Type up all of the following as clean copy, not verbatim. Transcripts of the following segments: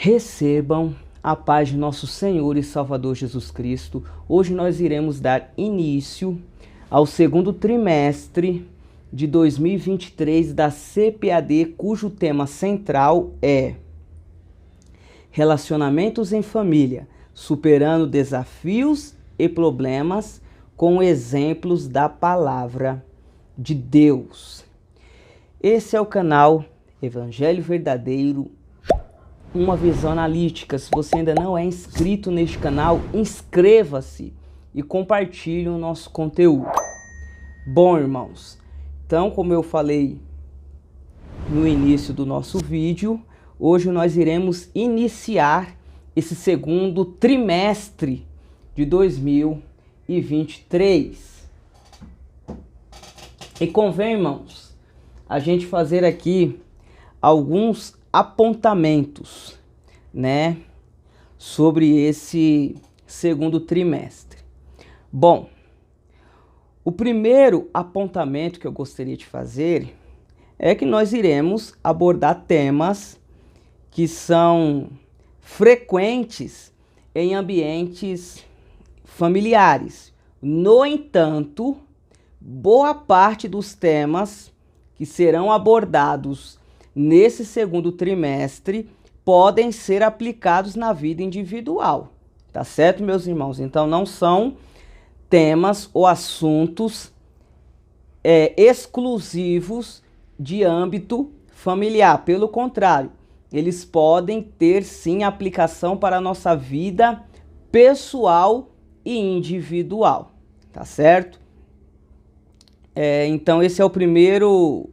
Recebam a paz de nosso Senhor e Salvador Jesus Cristo. Hoje nós iremos dar início ao segundo trimestre de 2023 da CPAD, cujo tema central é Relacionamentos em Família, superando desafios e problemas com exemplos da Palavra de Deus. Esse é o canal Evangelho Verdadeiro, uma visão analítica. Se você ainda não é inscrito neste canal, inscreva-se e compartilhe o nosso conteúdo. Bom, irmãos, então, como eu falei no início do nosso vídeo, hoje nós iremos iniciar esse segundo trimestre de 2023. E convém, irmãos, a gente fazer aqui alguns apontamentos, né, sobre esse segundo trimestre. Bom, o primeiro apontamento que eu gostaria de fazer é que nós iremos abordar temas que são frequentes em ambientes familiares. No entanto, boa parte dos temas que serão abordados nesse segundo trimestre podem ser aplicados na vida individual, tá certo, meus irmãos? Então não são temas ou assuntos exclusivos de âmbito familiar. Pelo contrário, eles podem ter sim aplicação para a nossa vida pessoal e individual, tá certo? Então esse é o primeiro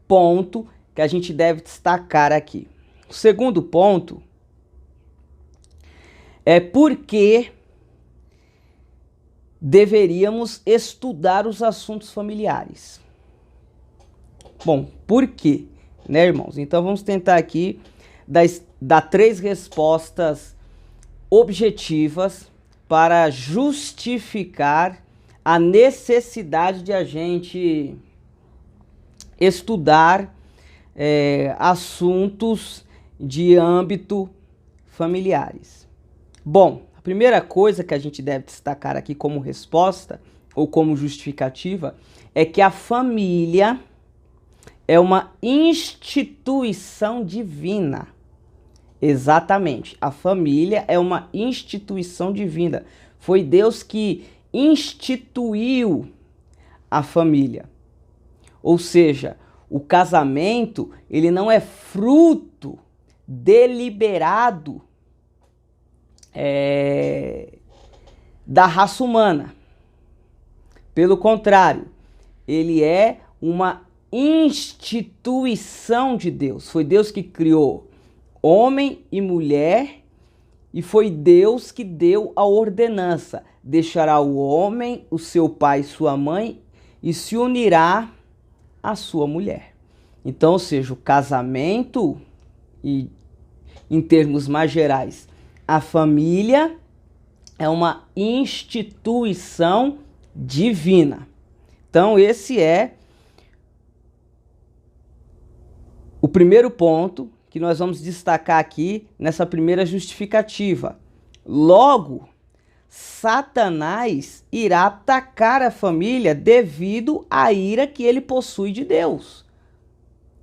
ponto que a gente deve destacar aqui. O segundo ponto é por que deveríamos estudar os assuntos familiares. Bom, por quê, né, irmãos? Então vamos tentar aqui dar três respostas objetivas para justificar a necessidade de a gente estudar assuntos de âmbito familiares. Bom, a primeira coisa que a gente deve destacar aqui como resposta ou como justificativa é que a família é uma instituição divina. Exatamente, a família é uma instituição divina. Foi Deus que instituiu a família. Ou seja, o casamento, ele não é fruto deliberado da raça humana. Pelo contrário, ele é uma instituição de Deus. Foi Deus que criou homem e mulher e foi Deus que deu a ordenança. Deixará o homem, o seu pai e sua mãe e se unirá a sua mulher. Então, ou seja, o casamento e, em termos mais gerais, a família é uma instituição divina. Então, esse é o primeiro ponto que nós vamos destacar aqui nessa primeira justificativa. Logo, Satanás irá atacar a família devido à ira que ele possui de Deus.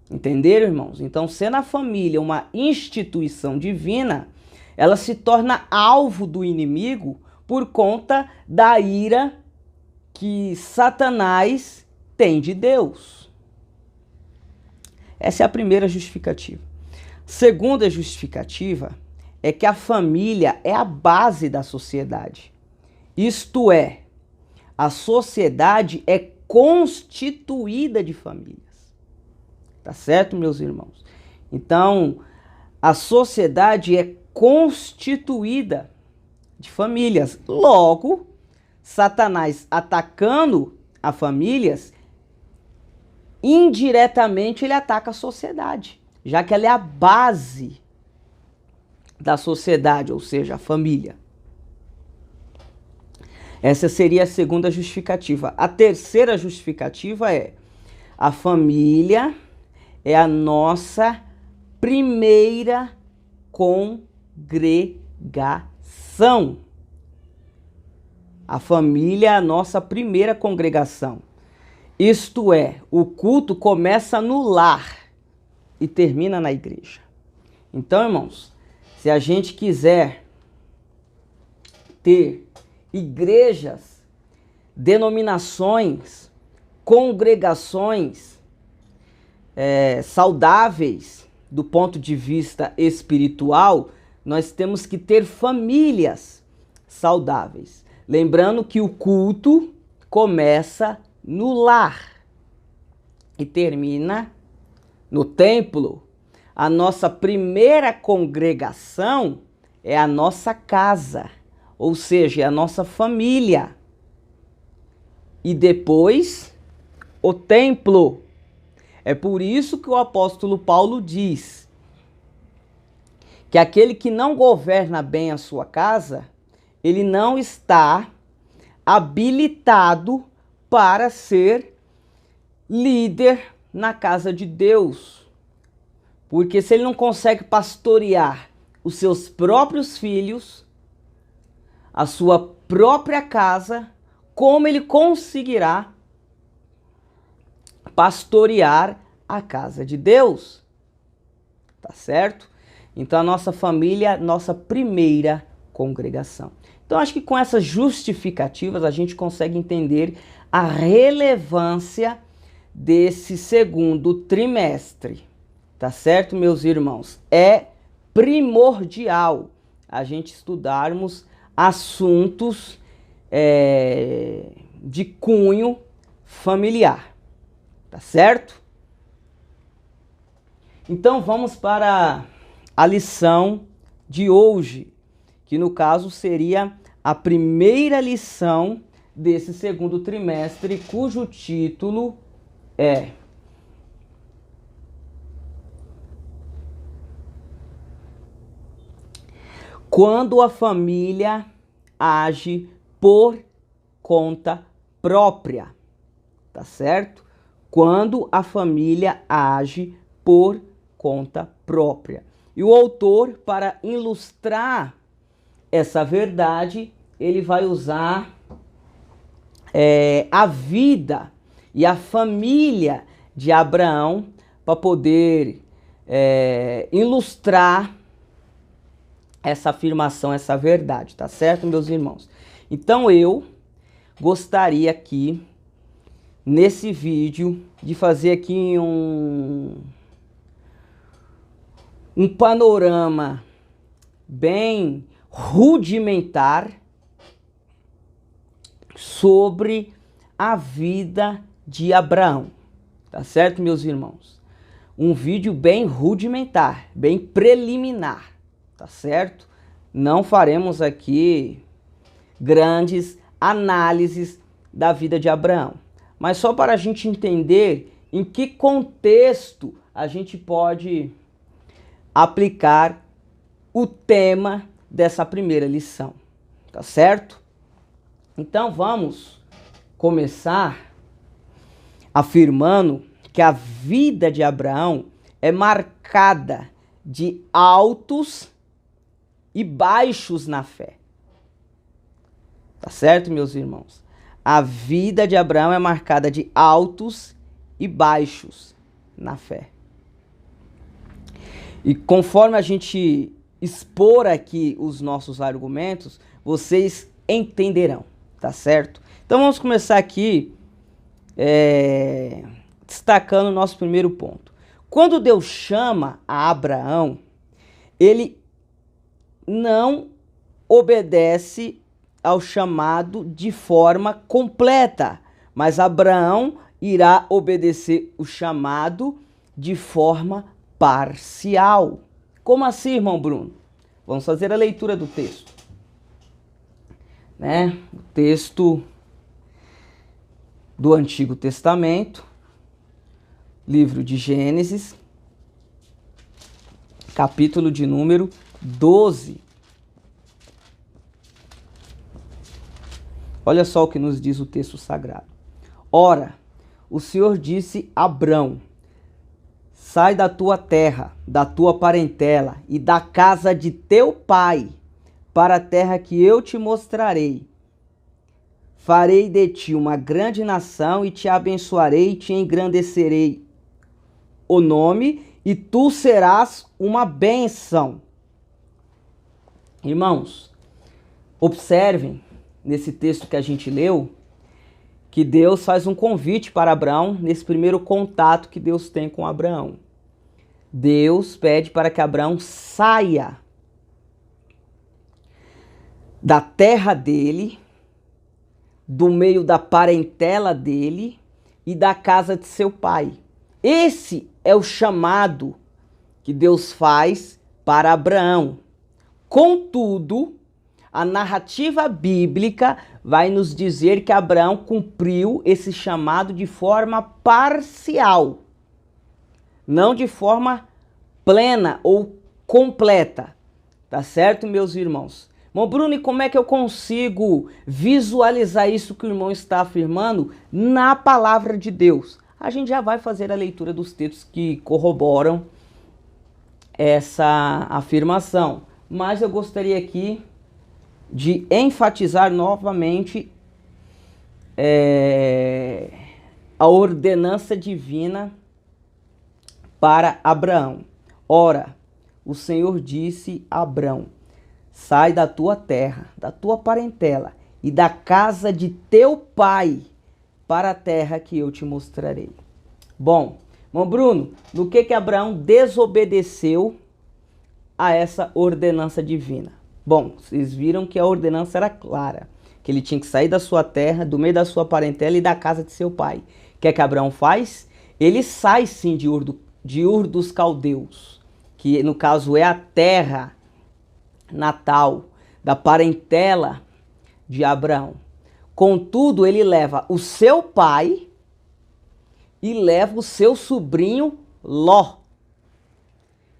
Entenderam, irmãos? Então, sendo a família uma instituição divina, ela se torna alvo do inimigo por conta da ira que Satanás tem de Deus. Essa é a primeira justificativa. Segunda justificativa é que a família é a base da sociedade. Isto é, a sociedade é constituída de famílias. Tá certo, meus irmãos? Então, a sociedade é constituída de famílias. Logo, Satanás atacando as famílias, indiretamente ele ataca a sociedade, já que ela é a base da sociedade, ou seja, a família. Essa seria a segunda justificativa. A terceira justificativa é: a família é a nossa primeira congregação. A família é a nossa primeira congregação. Isto é, o culto começa no lar e termina na igreja. Então, irmãos, se a gente quiser ter igrejas, denominações, congregações saudáveis do ponto de vista espiritual, nós temos que ter famílias saudáveis. Lembrando que o culto começa no lar e termina no templo. A nossa primeira congregação é a nossa casa, ou seja, é a nossa família. E depois, o templo. É por isso que o apóstolo Paulo diz que aquele que não governa bem a sua casa, ele não está habilitado para ser líder na casa de Deus. Porque se ele não consegue pastorear os seus próprios filhos, a sua própria casa, como ele conseguirá pastorear a casa de Deus? Tá certo? Então a nossa família é nossa primeira congregação. Então acho que com essas justificativas a gente consegue entender a relevância desse segundo trimestre. Tá certo, meus irmãos? É primordial a gente estudarmos assuntos de cunho familiar. Tá certo? Então vamos para a lição de hoje, que no caso seria a primeira lição desse segundo trimestre, cujo título é Quando a família age por conta própria. Tá certo? Quando a família age por conta própria. E o autor, para ilustrar essa verdade, ele vai usar a vida e a família de Abraão para poder ilustrar essa afirmação, essa verdade, tá certo, meus irmãos? Então eu gostaria aqui, nesse vídeo, de fazer aqui um panorama bem rudimentar sobre a vida de Abraão, tá certo, meus irmãos? Um vídeo bem rudimentar, bem preliminar, tá certo? Não faremos aqui grandes análises da vida de Abraão, mas só para a gente entender em que contexto a gente pode aplicar o tema dessa primeira lição, tá certo? Então vamos começar afirmando que a vida de Abraão é marcada de altos e baixos na fé. Tá certo, meus irmãos? A vida de Abraão é marcada de altos e baixos na fé. E conforme a gente expor aqui os nossos argumentos, vocês entenderão, tá certo? Então vamos começar aqui destacando o nosso primeiro ponto. Quando Deus chama a Abraão, ele não obedece ao chamado de forma completa, mas Abraão irá obedecer o chamado de forma parcial. Como assim, irmão Bruno? Vamos fazer a leitura do texto. O texto do Antigo Testamento, livro de Gênesis, capítulo de número 12. Olha só o que nos diz o texto sagrado. Ora, o Senhor disse a Abrão: sai da tua terra, da tua parentela e da casa de teu pai, para a terra que eu te mostrarei. Farei de ti uma grande nação e te abençoarei e te engrandecerei o nome e tu serás uma bênção. Irmãos, observem nesse texto que a gente leu que Deus faz um convite para Abraão nesse primeiro contato que Deus tem com Abraão. Deus pede para que Abraão saia da terra dele, do meio da parentela dele e da casa de seu pai. Esse é o chamado que Deus faz para Abraão. Contudo, a narrativa bíblica vai nos dizer que Abraão cumpriu esse chamado de forma parcial, não de forma plena ou completa. Tá certo, meus irmãos? Bom, Bruno, e como é que eu consigo visualizar isso que o irmão está afirmando na palavra de Deus? A gente já vai fazer a leitura dos textos que corroboram essa afirmação. Mas eu gostaria aqui de enfatizar novamente a ordenança divina para Abraão. Ora, o Senhor disse a Abraão: sai da tua terra, da tua parentela e da casa de teu pai para a terra que eu te mostrarei. Bom, Bruno, no que Abraão desobedeceu a essa ordenança divina? Bom, vocês viram que a ordenança era clara, que ele tinha que sair da sua terra, do meio da sua parentela e da casa de seu pai. O que Abraão faz? Ele sai sim de Ur dos Caldeus, que no caso é a terra natal da parentela de Abraão. Contudo, ele leva o seu pai e leva o seu sobrinho Ló.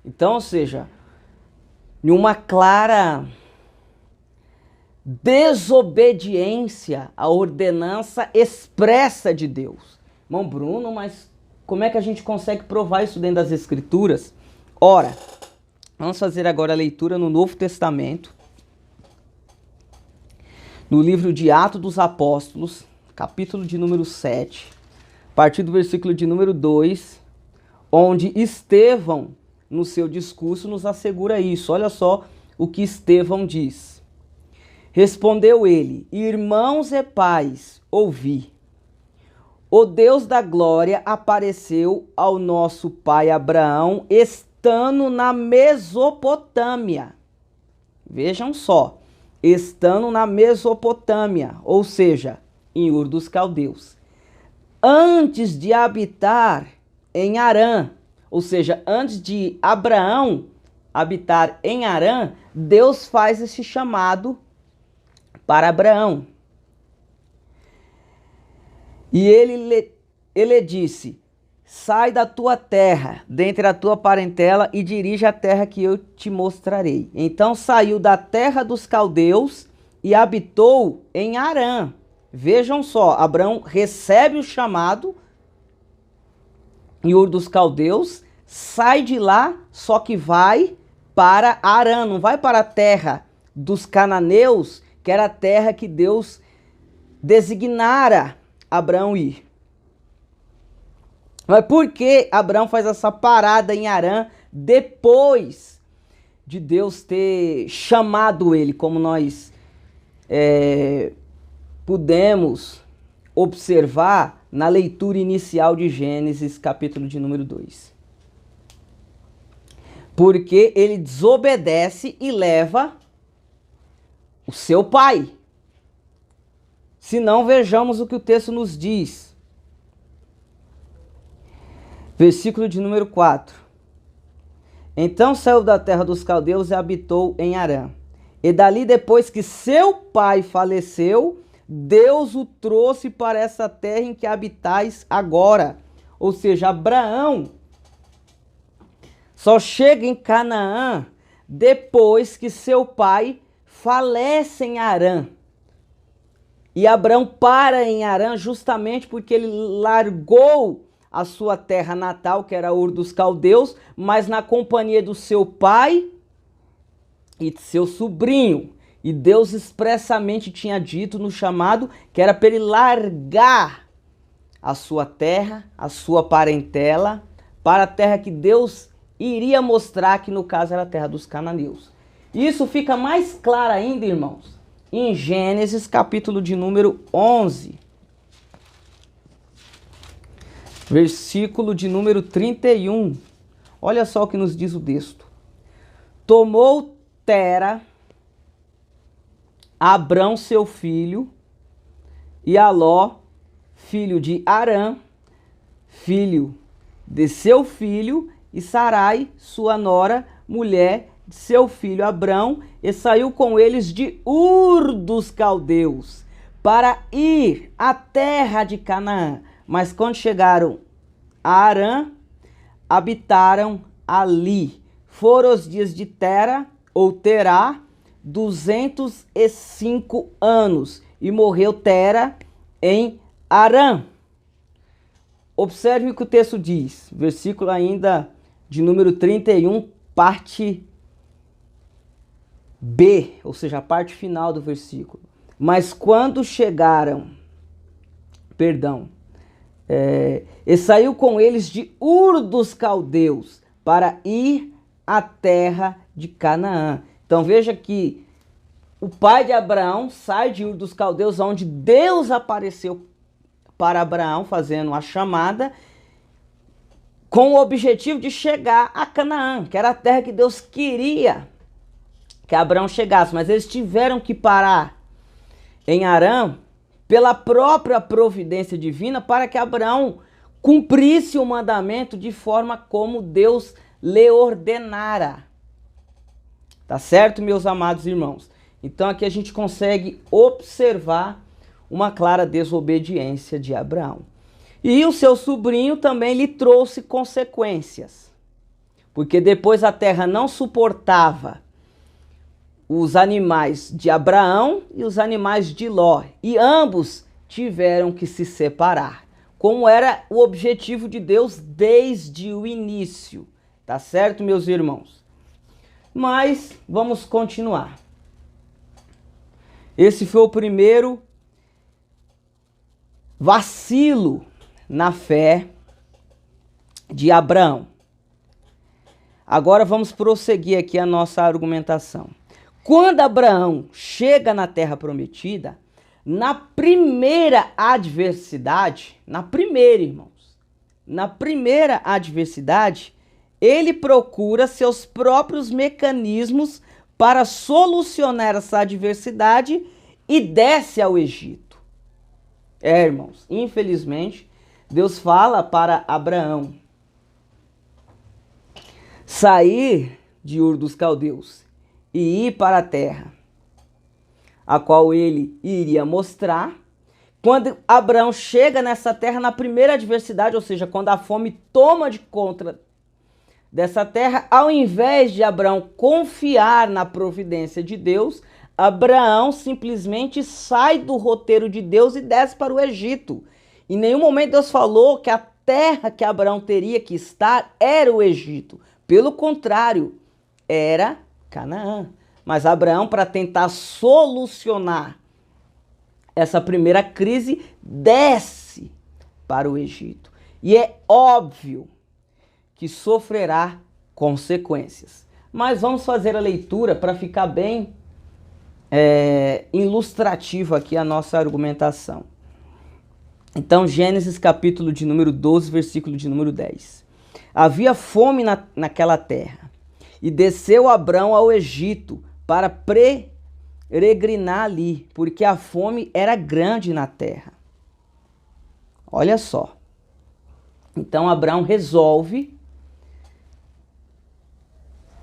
Então, ou seja, em uma clara desobediência à ordenança expressa de Deus. Irmão Bruno, mas como é que a gente consegue provar isso dentro das Escrituras? Ora, vamos fazer agora a leitura no Novo Testamento, no livro de Atos dos Apóstolos, capítulo de número 7, a partir do versículo de número 2, onde Estevão, no seu discurso, nos assegura isso. Olha só o que Estevão diz. Respondeu ele: irmãos e pais, ouvi. O Deus da glória apareceu ao nosso pai Abraão, estando na Mesopotâmia. Vejam só, estando na Mesopotâmia, ou seja, em Ur dos Caldeus, antes de habitar em Harã, ou seja, antes de Abraão habitar em Harã, Deus faz esse chamado para Abraão. E ele disse: sai da tua terra, dentre a tua parentela, e dirige a terra que eu te mostrarei. Então saiu da terra dos caldeus e habitou em Harã. Vejam só, Abraão recebe o chamado em Ur dos Caldeus, sai de lá, só que vai para Harã, não vai para a terra dos cananeus, que era a terra que Deus designara Abraão ir. Mas por que Abraão faz essa parada em Harã depois de Deus ter chamado ele, como nós pudemos observar na leitura inicial de Gênesis, capítulo de número 2? Porque ele desobedece e leva o seu pai. Se não, vejamos o que o texto nos diz. Versículo de número 4. Então saiu da terra dos caldeus e habitou em Harã. E dali, depois que seu pai faleceu, Deus o trouxe para essa terra em que habitais agora. Ou seja, Abraão só chega em Canaã depois que seu pai falece em Harã. E Abraão para em Harã justamente porque ele largou a sua terra natal, que era Ur dos Caldeus, mas na companhia do seu pai e de seu sobrinho. E Deus expressamente tinha dito no chamado que era para ele largar a sua terra, a sua parentela, para a terra que Deus iria mostrar, que no caso era a terra dos cananeus. Isso fica mais claro ainda, irmãos, em Gênesis capítulo de número 11, versículo de número 31. Olha só o que nos diz o texto. Tomou Tera Abrão seu filho, e Aló, filho de Arã, filho de seu filho, e Sarai, sua nora, mulher de seu filho Abrão, e saiu com eles de Ur dos Caldeus, para ir à terra de Canaã. Mas quando chegaram a Arã, habitaram ali. Foram os dias de Tera, ou Terá, 205 anos, e morreu Tera em Arã. Observe o que o texto diz, versículo ainda de número 31, parte B, ou seja, a parte final do versículo. Mas quando chegaram, e saiu com eles de Ur dos Caldeus para ir à terra de Canaã. Então veja que o pai de Abraão sai de Ur dos Caldeus, onde Deus apareceu para Abraão, fazendo a chamada, com o objetivo de chegar a Canaã, que era a terra que Deus queria que Abraão chegasse. Mas eles tiveram que parar em Arã pela própria providência divina, para que Abraão cumprisse o mandamento de forma como Deus lhe ordenara. Tá certo, meus amados irmãos? Então aqui a gente consegue observar uma clara desobediência de Abraão. E o seu sobrinho também lhe trouxe consequências, porque depois a terra não suportava os animais de Abraão e os animais de Ló, e ambos tiveram que se separar, como era o objetivo de Deus desde o início. Tá certo, meus irmãos? Mas vamos continuar. Esse foi o primeiro vacilo na fé de Abraão. Agora vamos prosseguir aqui a nossa argumentação. Quando Abraão chega na terra prometida, na primeira adversidade, irmãos, na primeira adversidade, ele procura seus próprios mecanismos para solucionar essa adversidade e desce ao Egito. Irmãos, infelizmente, Deus fala para Abraão sair de Ur dos Caldeus e ir para a terra, a qual ele iria mostrar. Quando Abraão chega nessa terra, na primeira adversidade, ou seja, quando a fome toma de conta dessa terra, ao invés de Abraão confiar na providência de Deus, Abraão simplesmente sai do roteiro de Deus e desce para o Egito. Em nenhum momento Deus falou que a terra que Abraão teria que estar era o Egito. Pelo contrário, era Canaã. Mas Abraão, para tentar solucionar essa primeira crise, desce para o Egito. E é óbvio que sofrerá consequências. Mas vamos fazer a leitura para ficar bem ilustrativo aqui a nossa argumentação. Então, Gênesis capítulo de número 12, versículo de número 10. Havia fome naquela terra, e desceu Abrão ao Egito para peregrinar ali, porque a fome era grande na terra. Olha só. Então, Abrão resolve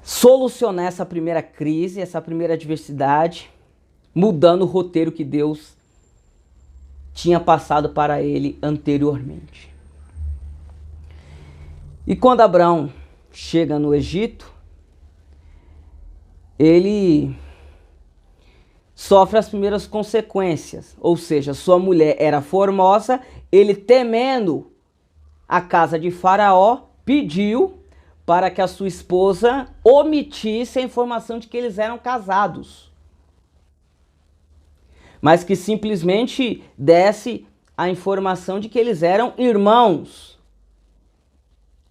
solucionar essa primeira crise, essa primeira adversidade, mudando o roteiro que Deus tinha passado para ele anteriormente. E quando Abrão chega no Egito, ele sofre as primeiras consequências, ou seja, sua mulher era formosa, ele temendo a casa de Faraó pediu para que a sua esposa omitisse a informação de que eles eram casados, mas que simplesmente desse a informação de que eles eram irmãos.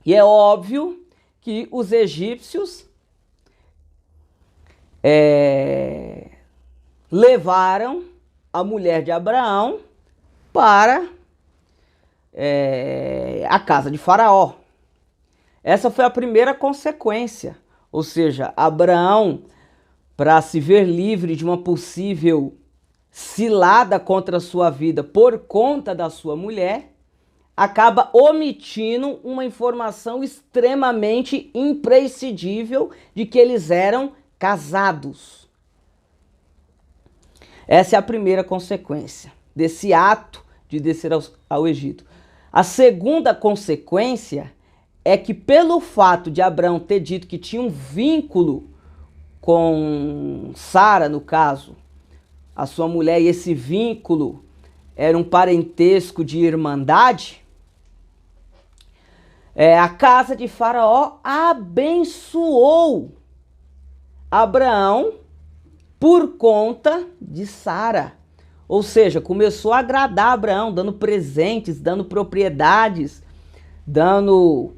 E é óbvio que os egípcios levaram a mulher de Abraão para a casa de Faraó. Essa foi a primeira consequência, ou seja, Abraão, para se ver livre de uma possível cilada contra a sua vida por conta da sua mulher, acaba omitindo uma informação extremamente imprescindível de que eles eram casados. Essa é a primeira consequência desse ato de descer ao Egito. A segunda consequência é que, pelo fato de Abraão ter dito que tinha um vínculo com Sara, no caso, a sua mulher, e esse vínculo era um parentesco de irmandade, a casa de Faraó abençoou Abraão por conta de Sara. Ou seja, começou a agradar Abraão, dando presentes, dando propriedades, dando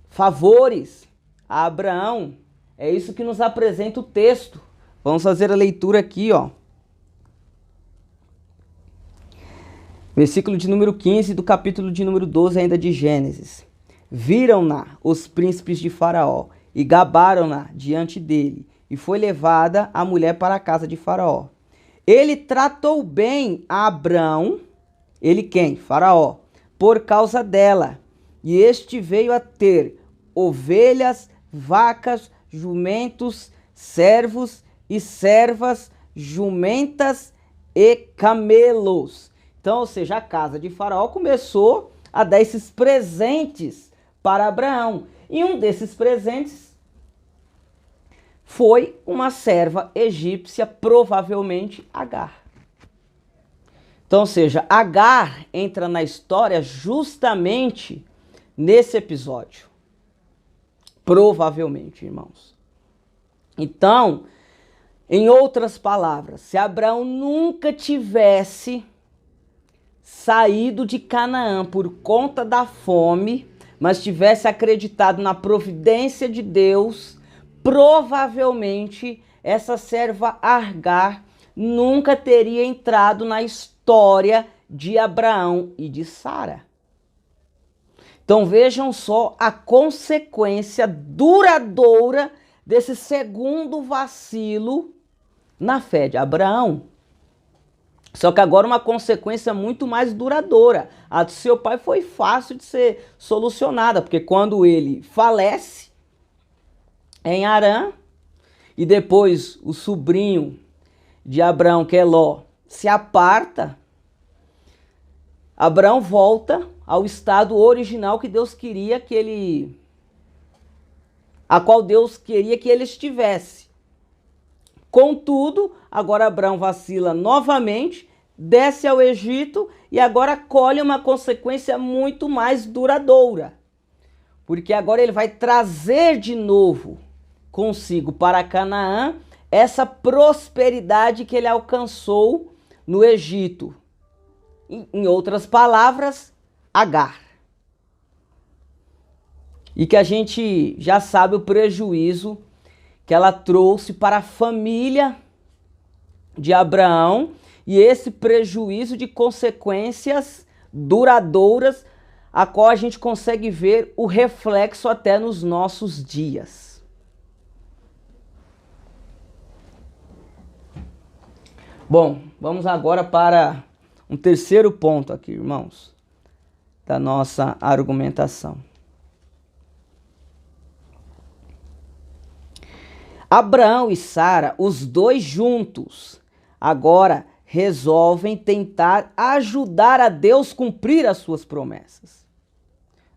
favores a Abraão. É isso que nos apresenta o texto. Vamos fazer a leitura aqui, ó. Versículo de número 15 do capítulo de número 12 ainda de Gênesis. Viram-na os príncipes de Faraó e gabaram-na diante dele, e foi levada a mulher para a casa de Faraó. Ele tratou bem a Abrão, ele quem? Faraó, por causa dela, e este veio a ter ovelhas, vacas, jumentos, servos e servas, jumentas e camelos. Então, ou seja, a casa de Faraó começou a dar esses presentes para Abraão. E um desses presentes foi uma serva egípcia, provavelmente Agar. Então, ou seja, Agar entra na história justamente nesse episódio. Provavelmente, irmãos. Então, em outras palavras, se Abraão nunca tivesse saído de Canaã por conta da fome, mas tivesse acreditado na providência de Deus, provavelmente essa serva Agar nunca teria entrado na história de Abraão e de Sara. Então vejam só a consequência duradoura desse segundo vacilo na fé de Abraão. Só que agora uma consequência muito mais duradoura. A do seu pai foi fácil de ser solucionada, porque quando ele falece em Harã, e depois o sobrinho de Abraão, que é Ló, se aparta, Abraão volta ao estado original que Deus queria que ele... a qual Deus queria que ele estivesse. Contudo, agora Abraão vacila novamente, desce ao Egito e agora colhe uma consequência muito mais duradoura. Porque agora ele vai trazer de novo consigo para Canaã essa prosperidade que ele alcançou no Egito. Em outras palavras, Agar. E que a gente já sabe o prejuízo que ela trouxe para a família de Abraão, e esse prejuízo de consequências duradouras, a qual a gente consegue ver o reflexo até nos nossos dias. Bom, vamos agora para um terceiro ponto aqui, irmãos, da nossa argumentação. Abraão e Sara, os dois juntos, agora resolvem tentar ajudar a Deus cumprir as suas promessas.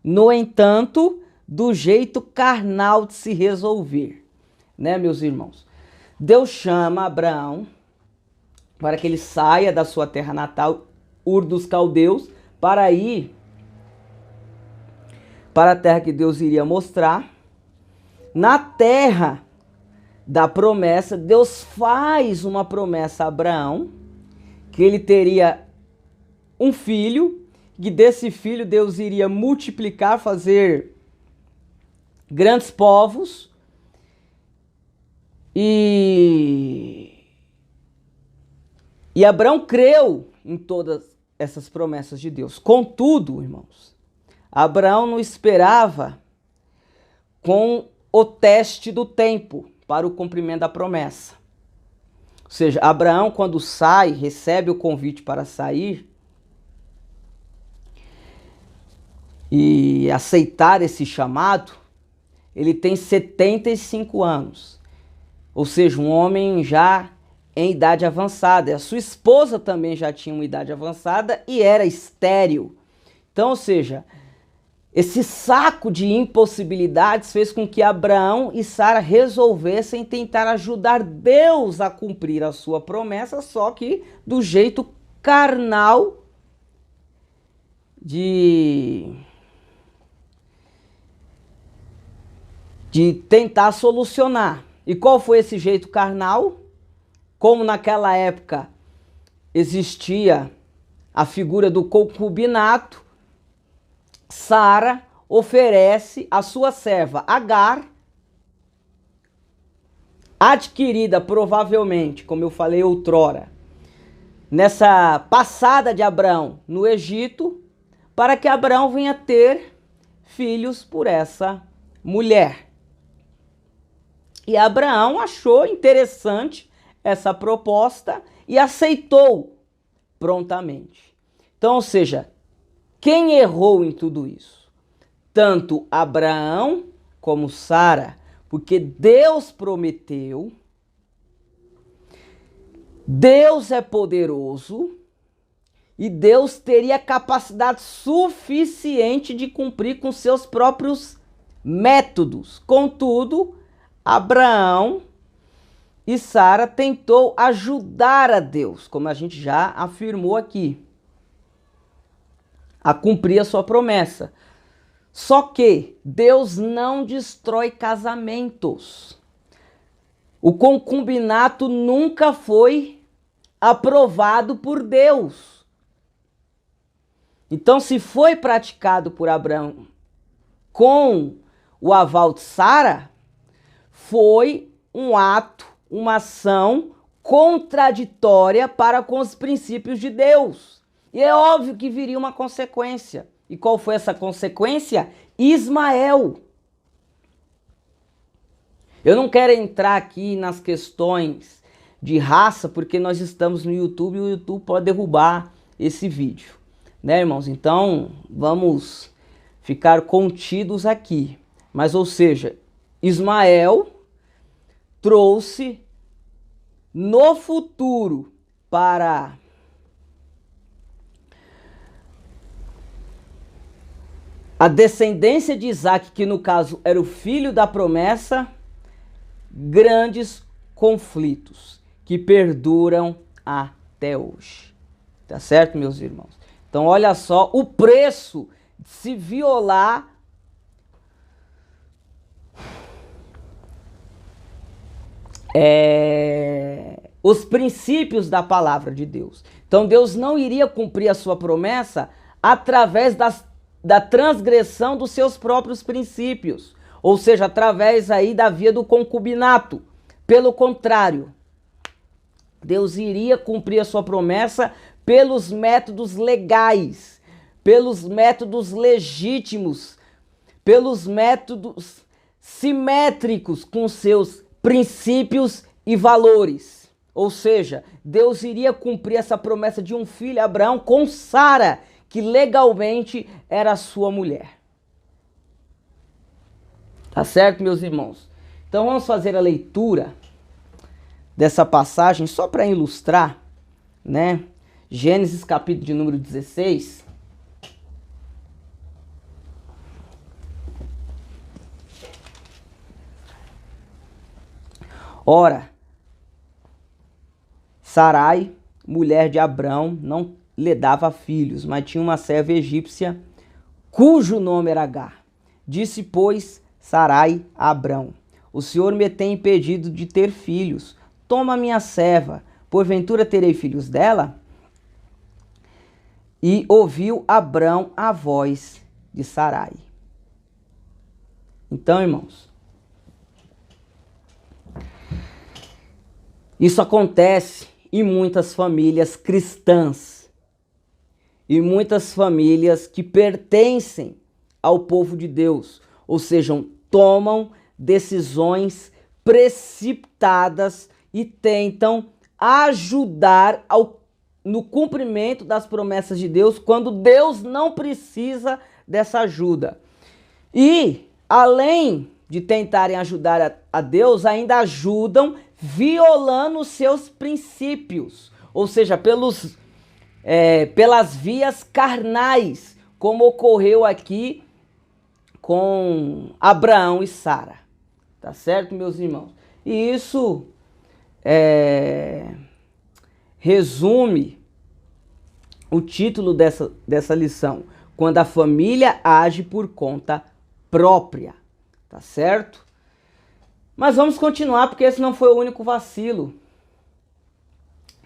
No entanto, do jeito carnal de se resolver, né, meus irmãos? Deus chama Abraão para que ele saia da sua terra natal, Ur dos Caldeus, para ir para a terra que Deus iria mostrar. Na terra da promessa, Deus faz uma promessa a Abraão, que ele teria um filho, que desse filho Deus iria multiplicar, fazer grandes povos. E Abraão creu em todas essas promessas de Deus. Contudo, irmãos, Abraão não esperava com o teste do tempo para o cumprimento da promessa. Ou seja, Abraão, quando sai, recebe o convite para sair e aceitar esse chamado, ele tem 75 anos. Ou seja, um homem já em idade avançada. A sua esposa também já tinha uma idade avançada e era estéril. Então, ou seja, esse saco de impossibilidades fez com que Abraão e Sara resolvessem tentar ajudar Deus a cumprir a sua promessa, só que do jeito carnal de tentar solucionar. E qual foi esse jeito carnal? Como naquela época existia a figura do concubinato, Sara oferece a sua serva Agar, adquirida provavelmente, como eu falei outrora, nessa passada de Abraão no Egito, para que Abraão venha ter filhos por essa mulher. E Abraão achou interessante essa proposta e aceitou prontamente. Então, ou seja, quem errou em tudo isso? Tanto Abraão como Sara, porque Deus prometeu, Deus é poderoso e Deus teria capacidade suficiente de cumprir com seus próprios métodos. Contudo, Abraão e Sara tentou ajudar a Deus, como a gente já afirmou aqui, a cumprir a sua promessa. Só que Deus não destrói casamentos. O concubinato nunca foi aprovado por Deus. Então, se foi praticado por Abraão com o aval de Sara, foi um ato, uma ação contraditória para com os princípios de Deus. E é óbvio que viria uma consequência. E qual foi essa consequência? Ismael. Eu não quero entrar aqui nas questões de raça, porque nós estamos no YouTube e o YouTube pode derrubar esse vídeo, né, irmãos? Então, vamos ficar contidos aqui. Mas, ou seja, Ismael trouxe no futuro para a descendência de Isaac, que no caso era o filho da promessa, grandes conflitos que perduram até hoje. Tá certo, meus irmãos? Então, olha só o preço de se violar os princípios da palavra de Deus. Então, Deus não iria cumprir a sua promessa através da transgressão dos seus próprios princípios, ou seja, através aí da via do concubinato. Pelo contrário, Deus iria cumprir a sua promessa pelos métodos legais, pelos métodos legítimos, pelos métodos simétricos com seus princípios e valores. Ou seja, Deus iria cumprir essa promessa de um filho, Abraão, com Sara, que legalmente era sua mulher. Tá certo, meus irmãos? Então vamos fazer a leitura dessa passagem só para ilustrar, né? Gênesis capítulo de número 16. Ora, Sarai, mulher de Abrão, não lhe dava filhos, mas tinha uma serva egípcia cujo nome era Agar. Disse, pois, Sarai a Abrão: o Senhor me tem impedido de ter filhos. Toma minha serva, porventura terei filhos dela? E ouviu Abrão a voz de Sarai. Então, irmãos, isso acontece em muitas famílias cristãs e muitas famílias que pertencem ao povo de Deus, ou seja, tomam decisões precipitadas e tentam ajudar no cumprimento das promessas de Deus, quando Deus não precisa dessa ajuda. E, além de tentarem ajudar a Deus, ainda ajudam violando os seus princípios, ou seja, pelas vias carnais, como ocorreu aqui com Abraão e Sara. Tá certo, meus irmãos? E isso resume o título dessa lição: quando a família age por conta própria. Tá certo? Mas vamos continuar, porque esse não foi o único vacilo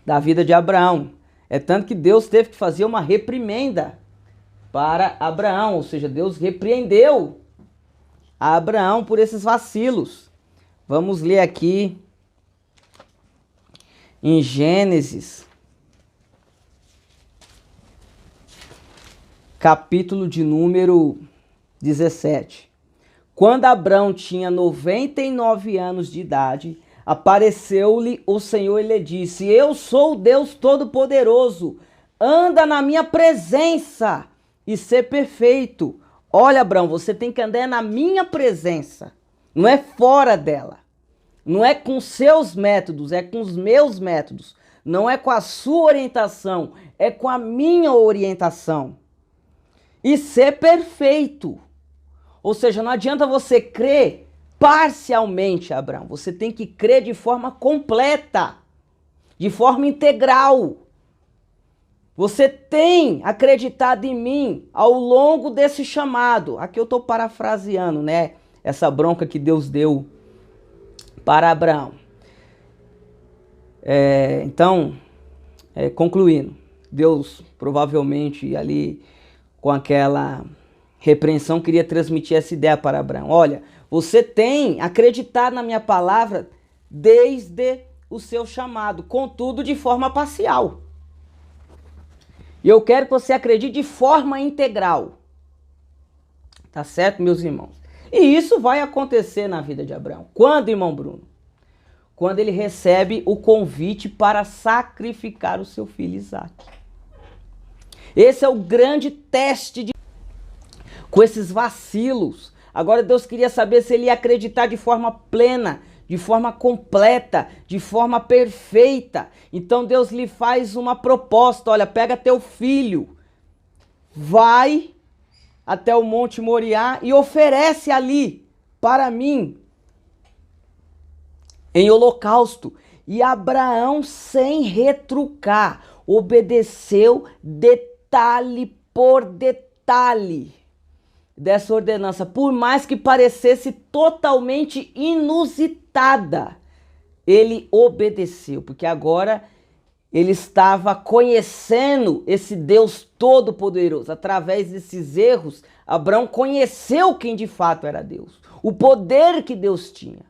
da vida de Abraão. É tanto que Deus teve que fazer uma reprimenda para Abraão, ou seja, Deus repreendeu a Abraão por esses vacilos. Vamos ler aqui em Gênesis, capítulo de número 17. Quando Abrão tinha 99 anos de idade, apareceu-lhe o Senhor e lhe disse: eu sou o Deus Todo-Poderoso, anda na minha presença e ser perfeito. Olha, Abrão, você tem que andar na minha presença, não é fora dela. Não é com seus métodos, é com os meus métodos. Não é com a sua orientação, é com a minha orientação. E ser perfeito. Ou seja, não adianta você crer parcialmente, Abraão. Você tem que crer de forma completa, de forma integral. Você tem acreditado em mim ao longo desse chamado. Aqui eu estou parafraseando, né? Essa bronca que Deus deu para Abraão. Então, concluindo, Deus provavelmente ali com aquela repreensão queria transmitir essa ideia para Abraão. Olha, você tem acreditado na minha palavra desde o seu chamado, contudo de forma parcial. E eu quero que você acredite de forma integral. Tá certo, meus irmãos? E isso vai acontecer na vida de Abraão. Quando, irmão Bruno? Quando ele recebe o convite para sacrificar o seu filho Isaque. Esse é o grande teste com esses vacilos. Agora Deus queria saber se ele ia acreditar de forma plena, de forma completa, de forma perfeita. Então Deus lhe faz uma proposta: olha, pega teu filho, vai até o Monte Moriá e oferece ali para mim em holocausto. E Abraão, sem retrucar, obedeceu detalhe por detalhe dessa ordenança, por mais que parecesse totalmente inusitada. Ele obedeceu, porque agora ele estava conhecendo esse Deus Todo-Poderoso. Através desses erros, Abraão conheceu quem de fato era Deus, o poder que Deus tinha.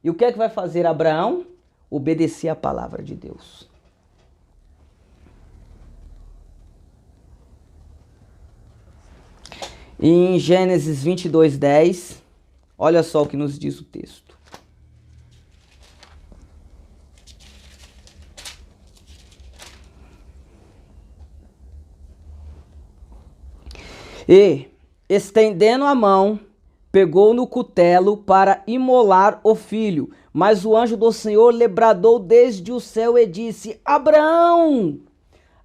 E o que é que vai fazer Abraão? Obedecer a palavra de Deus. Em Gênesis 22:10, olha só o que nos diz o texto. E, estendendo a mão, pegou no cutelo para imolar o filho. Mas o anjo do Senhor lhe bradou desde o céu e disse: Abraão!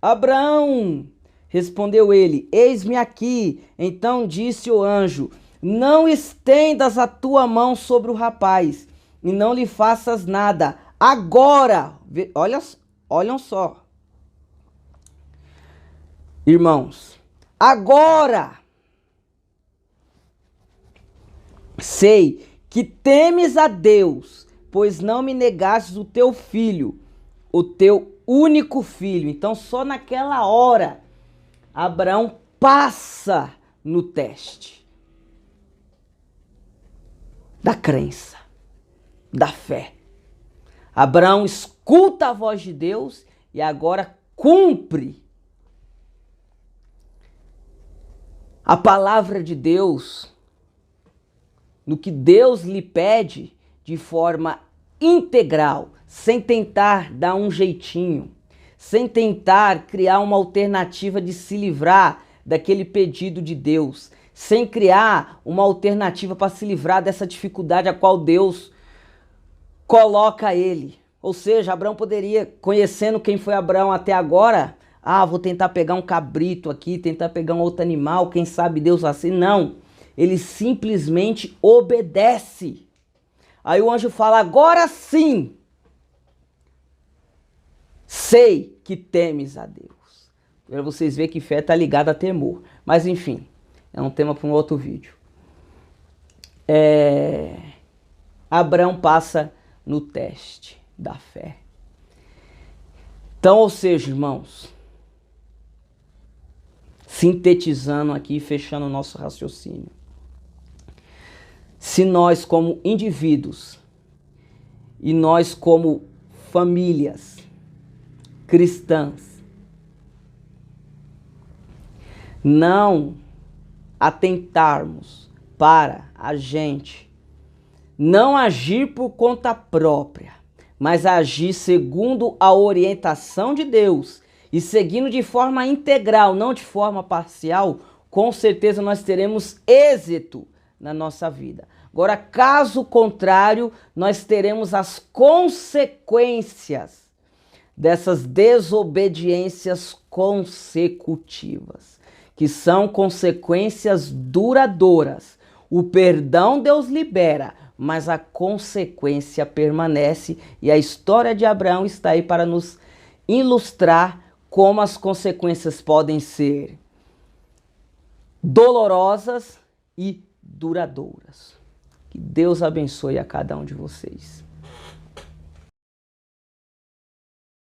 Abraão! Respondeu ele: eis-me aqui. Então disse o anjo: não estendas a tua mão sobre o rapaz e não lhe faças nada. Agora, olham só, irmãos, agora sei que temes a Deus, pois não me negastes o teu filho, o teu único filho. Então, só naquela hora, Abraão passa no teste da crença, da fé. Abraão escuta a voz de Deus e agora cumpre a palavra de Deus no que Deus lhe pede de forma integral, sem tentar dar um jeitinho, sem tentar criar uma alternativa de se livrar daquele pedido de Deus, sem criar uma alternativa para se livrar dessa dificuldade a qual Deus coloca ele. Ou seja, Abraão poderia, conhecendo quem foi Abraão até agora, vou tentar pegar um cabrito aqui, tentar pegar um outro animal, quem sabe Deus assim. Não, ele simplesmente obedece. Aí o anjo fala, agora sim, sei que temes a Deus. Para vocês verem que fé está ligada a temor. Mas enfim, é um tema para um outro vídeo. Abraão passa no teste da fé. Então, ou seja, irmãos, sintetizando aqui, fechando o nosso raciocínio. Se nós como indivíduos e nós como famílias cristãs não atentarmos para a gente não agir por conta própria, mas agir segundo a orientação de Deus e seguindo de forma integral, não de forma parcial, com certeza nós teremos êxito na nossa vida. Agora, caso contrário, nós teremos as consequências dessas desobediências consecutivas, que são consequências duradouras. O perdão Deus libera, mas a consequência permanece, e a história de Abraão está aí para nos ilustrar como as consequências podem ser dolorosas e duradouras. Que Deus abençoe a cada um de vocês.